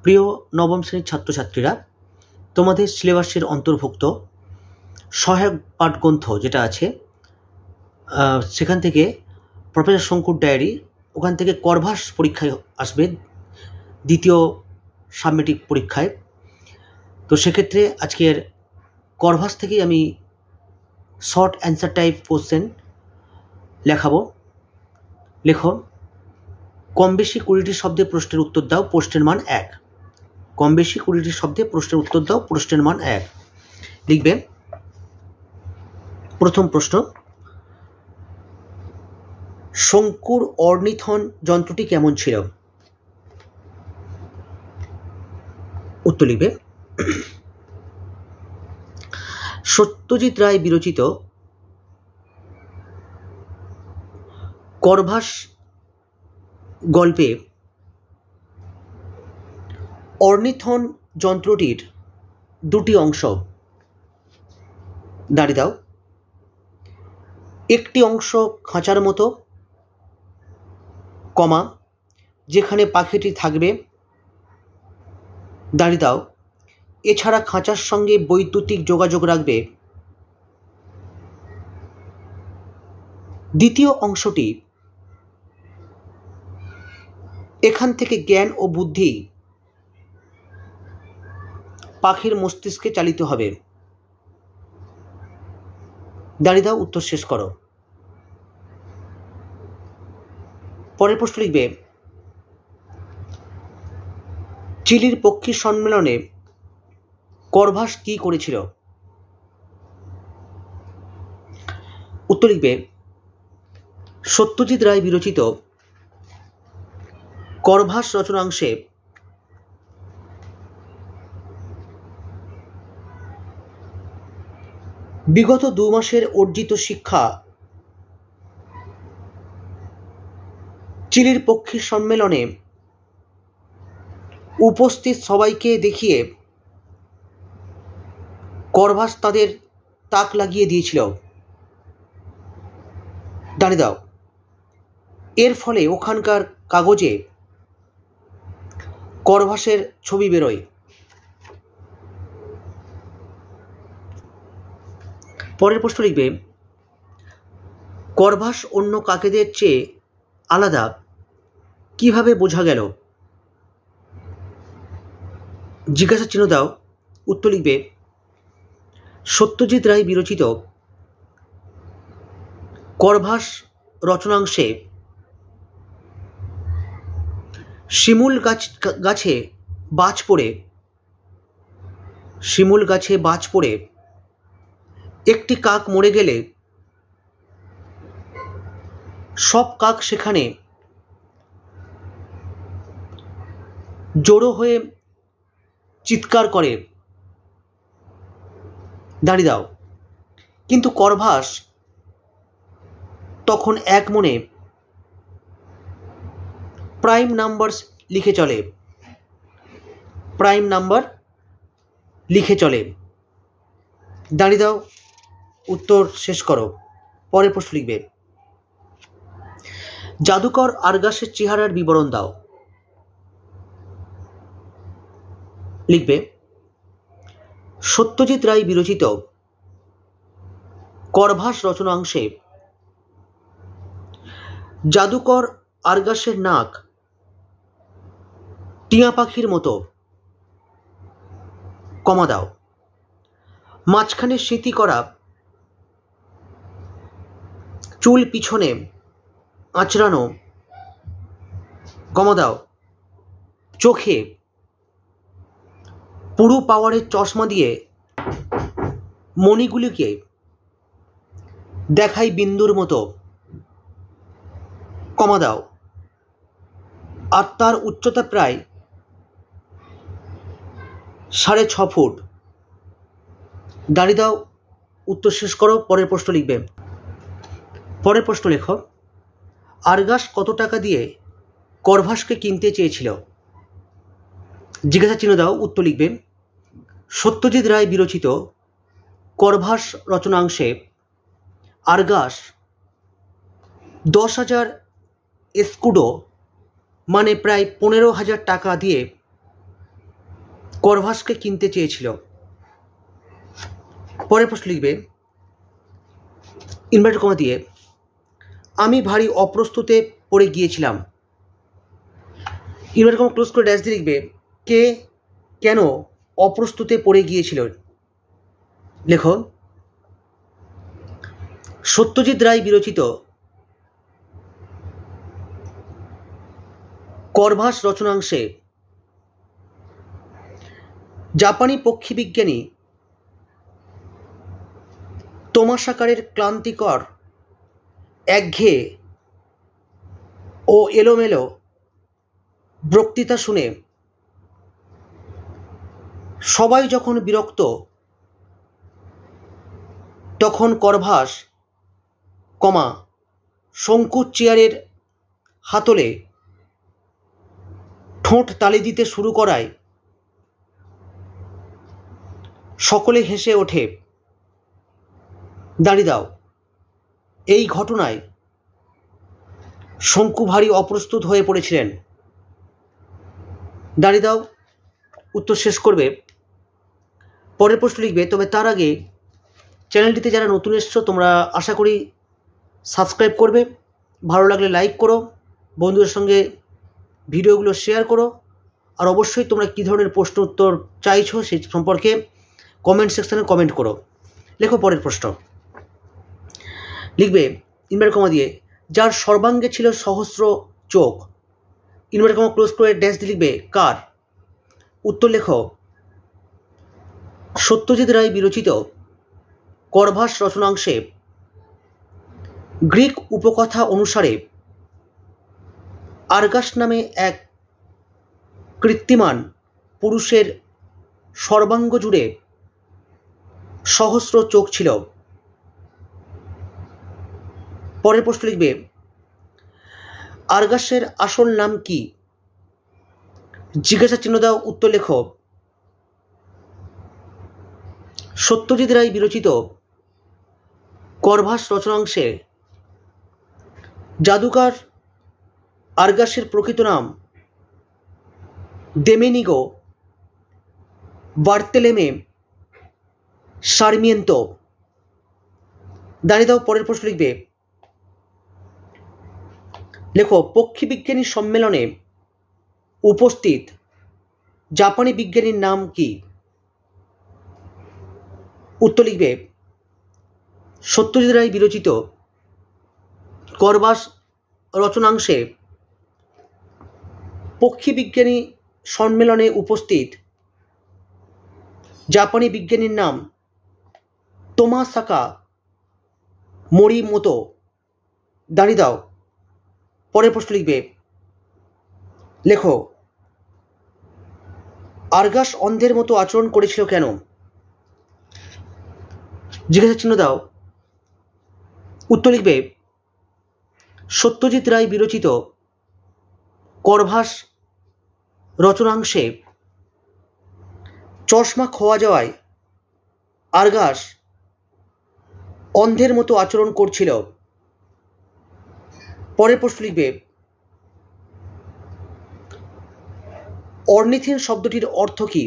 প্রিয় নবম শ্রেণীর ছাত্রছাত্রীরা, তোমাদের সিলেবাসের অন্তর্ভুক্ত সহায়ক পাঠগ্রন্থ যেটা আছে সেখান থেকে প্রফেসর শঙ্কুর ডায়েরি, ওখান থেকে করভাস পরীক্ষায় আসবে, দ্বিতীয় সাবমেটিক পরীক্ষায়। তো সেক্ষেত্রে আজকের করভাস থেকেই আমি শর্ট অ্যান্সার টাইপ কোশ্চেন লেখাবো। লেখো, কম বেশি 20টি শব্দে প্রশ্নের উত্তর দাও, প্রশ্নের মান 1। কম বেশি 20টি শব্দে প্রশ্নের উত্তর দাও, প্রশ্নের মান 1 লিখবে। প্রথম প্রশ্ন, শঙ্কুর অর্নিথন যন্ত্রটি কেমন ছিল? উত্তর লিখবে। সত্যজিৎ রায় বিরচিত করভাস গল্পে অর্নিথন যন্ত্রটির দুটি অংশ দাঁড়িয়ে দাও। একটি অংশ খাঁচার মতো, কমা, যেখানে পাখিটি থাকবে, দাঁড়িয়ে দাও, এছাড়া খাঁচার সঙ্গে বৈদ্যুতিক যোগাযোগ রাখবে। দ্বিতীয় অংশটি, এখান থেকে জ্ঞান ও বুদ্ধি পাখির মস্তিষ্কে চালিত হবে। দাঁড়িয়ে দাও, উত্তর শেষ করো। পরের প্রশ্ন লিখবে, চিলির পক্ষী সম্মেলনে করভাস কি করেছিল? উত্তর লিখবে। সত্যজিৎ রায় বিরচিত করভাস রচনাংশে বিগত 2 মাসের অর্জিত শিক্ষা চিলির পক্ষী সম্মেলনে উপস্থিত সবাইকে দেখিয়ে করভাস তাদের তাক লাগিয়ে দিয়েছিল। দাঁড়িয়ে দাও, এর ফলে ওখানকার কাগজে করভাসের ছবি বেরোয়। পরের প্রশ্ন লিখবে, করভাস অন্য কাকেদের চেয়ে আলাদা কিভাবে বোঝা গেল? জিজ্ঞাসা চিহ্ন দাও, উত্তর লিখবে। সত্যজিৎ রায় বিরচিত করভাস রচনাংশে শিমুল গাছে বাজ পড়ে একটি কাক মরে গেলে সব কাক সেখানে জড়ো হয়ে চিৎকার করে। দাঁড়িয়ে দাও, কিন্তু করভাস তখন এক মনে প্রাইম নাম্বার লিখে চলে। দাঁড়িয়ে দাও, উত্তর শেষ করো। পরের প্রশ্ন লিখবে, জাদুকর আরগাসের চেহারার বিবরণ দাও। লিখবে। সত্যজিৎ রায় বিরচিত করভাস রচনাংশে জাদুকর আরগাসের নাক টিয়া পাখির মতো, কমা দাও, মাঝখানে স্মৃতি করা চুল পিছনে আঁচড়ানো, কমা দাও, চোখে পুরো পাওয়ারের চশমা দিয়ে মণিগুলিকে দেখাই বিন্দুর মতো, কমা দাও, আর তার উচ্চতা প্রায় 6.5 ফুট। দাঁড়িয়ে দাও, উত্তর শেষ করো। পরের প্রশ্ন লিখবে। পরের প্রশ্ন লেখো, আরগাস কত টাকা দিয়ে করভাসকে কিনতে চেয়েছিল? জিজ্ঞাসা চিহ্ন দাও, উত্তর লিখবে। সত্যজিৎ রায় বিরচিত করভাস রচনাংশে আরগাস 10,000 এস্কুডো মানে প্রায় 15,000 টাকা দিয়ে করভাসকে কিনতে চেয়েছিল। পরের প্রশ্ন লিখবে ইনভার্টেড কমা দিয়ে, আমি ভারী অপ্রস্তুতে পড়ে গিয়েছিলাম। ইনভার্টেড কমা ক্লোজ করে ড্যাশ দিয়ে লিখবে কে কেন অপ্রস্তুতে পড়ে গিয়েছিল। লেখো সত্যজিৎ রায় বিরচিত করভাস রচনাংশে জাপানি পক্ষীবিজ্ঞানী তোমাসাকারের ক্লান্তিকর একঘেয়ে ও এলোমেলো বক্তৃতা শুনে সবাই যখন বিরক্ত, তখন করভাস শঙ্কুর চেয়ারের হাতলে ঠোঁট তালি দিতে শুরু করায় সকলে হেসে ওঠে। দাঁড়িয়ে দাও, এই ঘটনায় শঙ্কু ভারী অপ্রস্তুত হয়ে পড়েছিলেন। দাঁড়িয়ে দাও উত্তর শেষ করবে। পরের প্রশ্ন লিখবে, তবে তার আগে চ্যানেলটিতে যারা নতুন এসছো তোমরা আশা করি সাবস্ক্রাইব করবে, ভালো লাগলে লাইক করো, বন্ধুদের সঙ্গে ভিডিওগুলো শেয়ার করো, আর অবশ্যই তোমরা কী ধরনের প্রশ্ন উত্তর চাইছো সেই সম্পর্কে কমেন্ট সেকশানে কমেন্ট করো। লেখো পরের প্রশ্ন। লিখবে ইনভার্টেড কমা দিয়ে, যার সর্বাঙ্গে ছিল সহস্র চোখ। ইনভার্টেড কমা ক্লোজ করে ড্যাশ দিয়ে লিখবে কার। উত্তর লেখো সত্যজিৎ রায় বিরচিত করভাস রচনাংশে গ্রিক উপকথা অনুসারে আর্গাস নামে এক কৃত্তিমান পুরুষের সর্বাঙ্গ জুড়ে সহস্র চোখ ছিল। পরের প্রশ্ন লিখবে আর্গাসের আসল নাম কি। জিজ্ঞাসা চিহ্ন দাও, উত্তর লেখো সত্যজিৎ রায় বিরচিত করভাস রচনাংশে জাদুকর আর্গাসের প্রকৃত নাম দেমেনিগো বার্তেলেমে সারমিয়েন্তো। দাঁড়িয়ে দাও পরের প্রশ্ন লিখবে। লেখো পক্ষীবিজ্ঞানী সম্মেলনে উপস্থিত জাপানি বিজ্ঞানীর নাম কি। উত্তর লিখবে সত্যজিৎ রায় বিরচিত করভাস রচনাংশে পক্ষীবিজ্ঞানী সম্মেলনে উপস্থিত জাপানি বিজ্ঞানীর নাম তোমাসাকা মোরিমোতো। দাঁড়িয়ে দাও পরের প্রশ্ন লিখবে। লেখো আর্গাস অন্ধের মতো আচরণ করেছিল কেন। জিজ্ঞাসা চিহ্ন দাও, উত্তর লিখবে সত্যজিৎ রায় বিরচিত করভাস রচনাংশে চশমা খোয়া যাওয়ায় আর্গাস অন্ধের মতো আচরণ করছিল। পরের প্রশ্ন লিখবে অর্নিথিন শব্দটির অর্থ কি।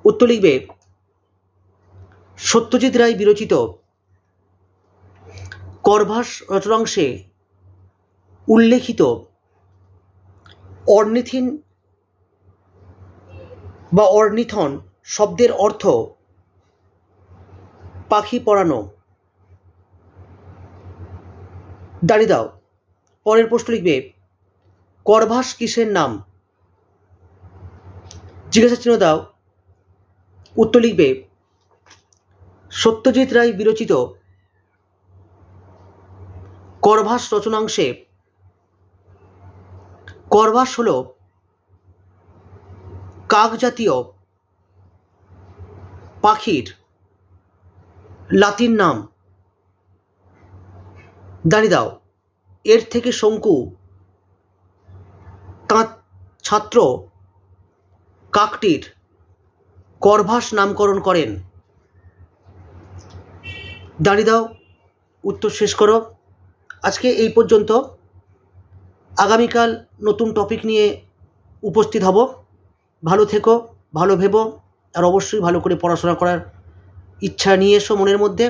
উত্তর লিখবে সত্যজিৎ রায় বিরচিত করভাস রচনাংশে উল্লেখিত অর্নিথিন বা অর্নিথন শব্দের অর্থ পাখি পড়ানো। দাঁড়িয়ে দাও পরের প্রশ্ন লিখবে করভাস কিসের নাম। জিজ্ঞাসা চিহ্ন দাও, উত্তর লিখবে সত্যজিৎ রায় বিরচিত করভাস রচনাংশে করভাস হল কাক জাতীয় পাখির লাতিন নাম। দাঁড়িয়ে দাও এর থেকে শঙ্কু তাঁর ছাত্র কাকটির করভাস নামকরণ করেন। দাঁড়িয়ে দাও উত্তর শেষ করো। আজকে এই পর্যন্ত, আগামীকাল নতুন টপিক নিয়ে উপস্থিত হব। ভালো থেকো, ভালো ভেবো, আর অবশ্যই ভালো করে পড়াশোনা করার ইচ্ছা নিয়ে এসো মনের মধ্যে।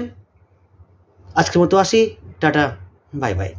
আজকের মতো আসি, টাটা, বাই বাই।